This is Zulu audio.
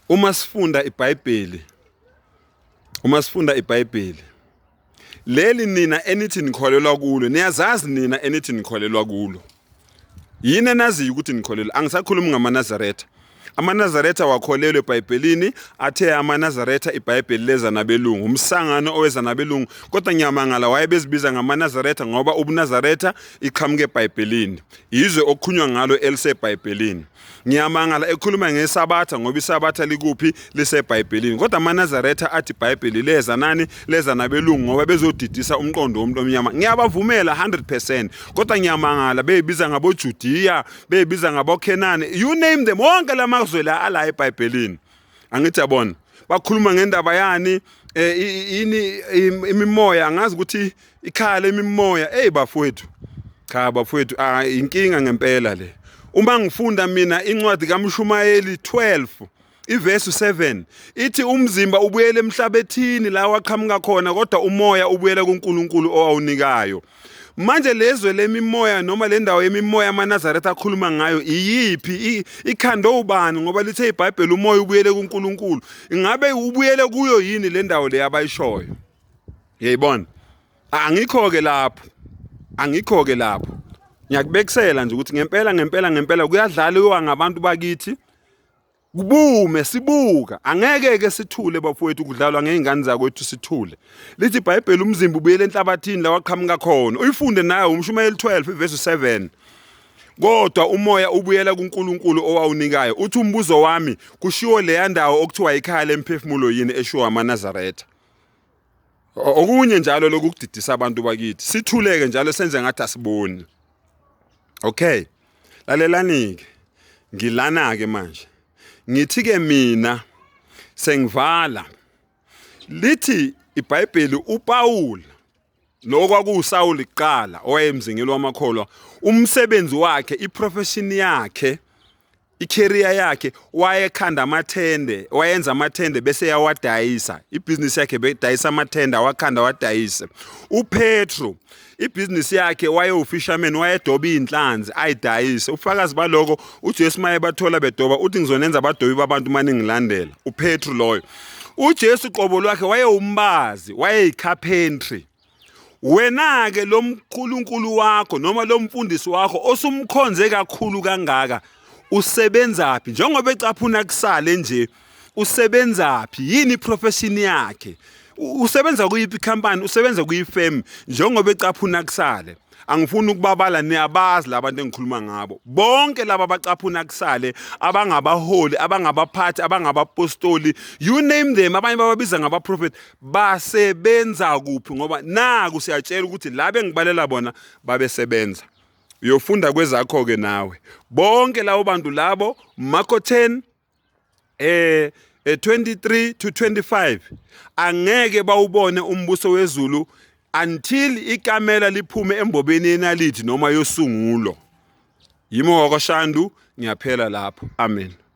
Uma sifunda iBhayibheli leli nina enithi nikholelwa kulo niyazazi nina enithi nikholelwa kulo yini enaziyo ukuthi nikholelwa angisakhulumi ngamaNazaretha amaNazaretha wakholelwa eBhayibhelini athe amaNazaretha iBhayibheli leza nabelungu umsangano oweza nabelungu kodwa nyamangala wayebezibiza ngamaNazaretha ngoba ubuNazaretha iqhamuke eBhayibhelini yizwe okukhunywa ngalo eliseBhayibhelini ngiyamangala ekhuluma ngesabatha ngoba isabatha likuphi liseBhayibhelini kodwa amaNazaretha athi iBhayibheli leza nani leza nabelungu ngoba bezodidisa umqondo womuntu omnyama ngiyabavumela 100% kodwa ngiyamangala beyibiza ngaboJudiya beyibiza ngaboKenani you name them wonke lamazwe la ala eBhayibhelini angithi yabona bakhuluma ngendaba yani imimoya angazi ukuthi ikhala imimoya bafowethu cha bafowethu inkinga ngempela le uma ngifunda mina incwadi kaMshumayeli 12 iverse 7 ithi umzimba ubuyele emhlabethini la waqhamuka khona kodwa umoya ubuyele kuNkulunkulu owawunikayo manje lezwe lemimoya noma le ndawo yemimoya amaNazaretha akhuluma ngayo iyiphi ikhando ubani ngoba lithe iBhayibheli umoya ubuyele kuNkulunkulu ingabe ubuyele kuyo yini le ndawo le abayishoyo yeyibona angikho ke lapho ngiyakubekisela nje ukuthi ngempela kuyadlalwa ngabantu bakithi kubume sibuka angeke ke sithule bafowethu kudlalwa ngeingane zakwethu sithule lithi iBhayibheli umzimba ubuyele enhlabathini la waqhamuka khona uyifunde nayo uMshumayeli 12 verse 7 kodwa umoya ubuyela kuNkulunkulu owawunikayo uthi umbuzo wami kushiwo le ndawo okuthiwa ikhaya lemphefumulo yini eshiwo amaNazaretha okunye njalo lokudidisa abantu bakithi sithuleke njalo senze ngathi asiboni okay lalelani ke ngilana ke manje ngithi ke mina sengivala lithi iBhayibheli uPaul lokwakuSawuli kuqala owayemzingeli wamakholwa umsebenzi wakhe iprofession yakhe icareer yakhe wayekhanda amathende wayenza amathende bese yawadayisa ibusiness yakhe bedayisa amathende awakhanda wadayisa uPetro ibusiness yakhe wayewufisherman wayedoba inhlanzi ayidayise ufakazi baloko uJesu maye bathola bedoba uthi ngizonenza abadobi babantu manje ngilandela uPetro loyo uJesu qobo lwakhe wayewumbazi wayeyicarpentry wena ke lo mkhulunkulu wakho noma lo mfundisi wakho osumkhonze kakhulu kangaka usebenzaphi njengoba ecaphuna kusale nje usebenzaphi yini profession yakhe usebenza kuyiphi company usebenza kuyifirm njengoba ecaphuna kusale angifuni ukubabala niyabazi labantu engikhuluma ngabo bonke laba abacaphuna kusale abangabaholi abangabaphathi abangabapostoli you name them abanye bababiza ngabaprofeti basebenza kuphi ngoba naku siyatshela ukuthi labe ngibalela bona babesebenza uyofunda kwezakho ke nawe bonke labo bantu labo Marko 10 23 to 25 angeke bawubone umbuso wezulu until ikamela liphume embobeni yenalithi noma yosungulo yimo wakwaShandu ngiyaphela lapho amen.